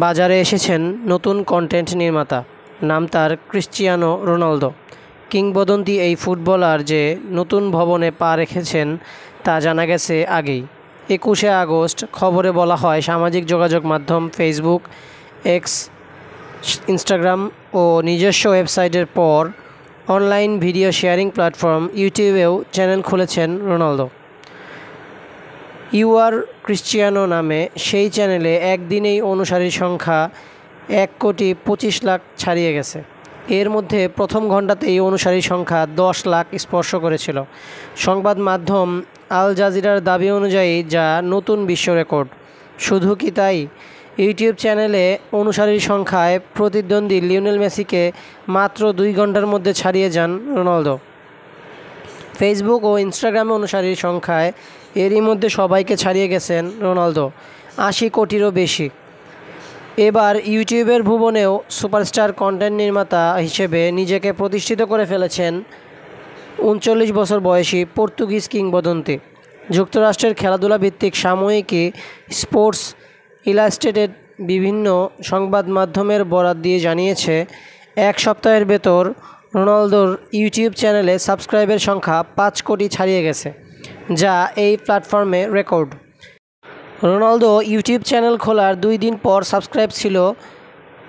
বাজারে এসেছেন নতুন কন্টেন্ট নির্মাতা, নাম তার ক্রিশ্চিয়ানো রোনালদো। কিংবদন্তি এই ফুটবলার যে নতুন ভবনে পা রেখেছেন তা জানা গেছে আগেই। 21শে আগস্ট খবরে বলা হয় সামাজিক যোগাযোগ মাধ্যম ফেসবুক, এক্স, ইনস্টাগ্রাম ও নিজস্ব ওয়েবসাইটের পর অনলাইন ভিডিও শেয়ারিং প্ল্যাটফর্ম ইউটিউবেও চ্যানেল খুলেছেন রোনালদো। ইউআর ক্রিশ্চিয়ানো নামে সেই চ্যানেলে একদিনেই অনুসারীর সংখ্যা 1,25,00,000 ছাড়িয়ে গেছে। এর মধ্যে প্রথম ঘণ্টাতেই অনুসারীর সংখ্যা 10 লাখ স্পর্শ করেছিল। সংবাদ মাধ্যম আল জাজিরার দাবি অনুযায়ী যা নতুন বিশ্ব রেকর্ড। শুধু কি তাই, ইউটিউব চ্যানেলে অনুসারীর সংখ্যায় প্রতিদ্বন্দ্বী লিওনেল মেসিকে মাত্র 2 ঘন্টার মধ্যে ছাড়িয়ে যান রোনালদো। ফেসবুক ও ইনস্টাগ্রামে অনুসারীর সংখ্যায় এরই মধ্যে সবাইকে ছাড়িয়ে গেছেন রোনালদো, 80 কোটিরও বেশি। এবার ইউটিউবের ভুবনেও সুপারস্টার কন্টেন্ট নির্মাতা হিসেবে নিজেকে প্রতিষ্ঠিত করে ফেলেছেন 39 বছর বয়সী পর্তুগিজ কিংবদন্তি। যুক্তরাষ্ট্রের খেলাধুলা ভিত্তিক সাময়িকী স্পোর্টস ইলাস্ট্রেটেড বিভিন্ন সংবাদ মাধ্যমের বরাত দিয়ে জানিয়েছে, 1 সপ্তাহের ভেতর রোনালদোর ইউটিউব চ্যানেলে সাবস্ক্রাইবের সংখ্যা 5 কোটি ছাড়িয়ে গেছে, যা এই প্ল্যাটফর্মে রেকর্ড। রোনালদো ইউটিউব চ্যানেল খোলার 2 দিন পর সাবস্ক্রাইব ছিল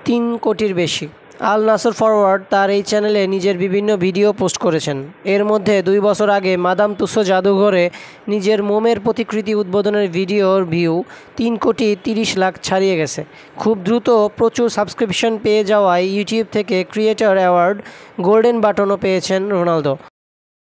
3 কোটির বেশি। আল নাসর ফরওয়ার্ড তার এই চ্যানেলে নিজের বিভিন্ন ভিডিও পোস্ট করেছেন। এর মধ্যে 2 বছর আগে মাদাম তুসো জাদুঘরে নিজের মোমের প্রতিকৃতি উদ্বোধনের ভিডিওর ভিউ 3,30,00,000 ছাড়িয়ে গেছে। খুব দ্রুত প্রচুর সাবস্ক্রিপশন পেয়ে যাওয়ায় ইউটিউব থেকে ক্রিয়েটর অ্যাওয়ার্ড গোল্ডেন বাটনও পেয়েছেন রোনালদো।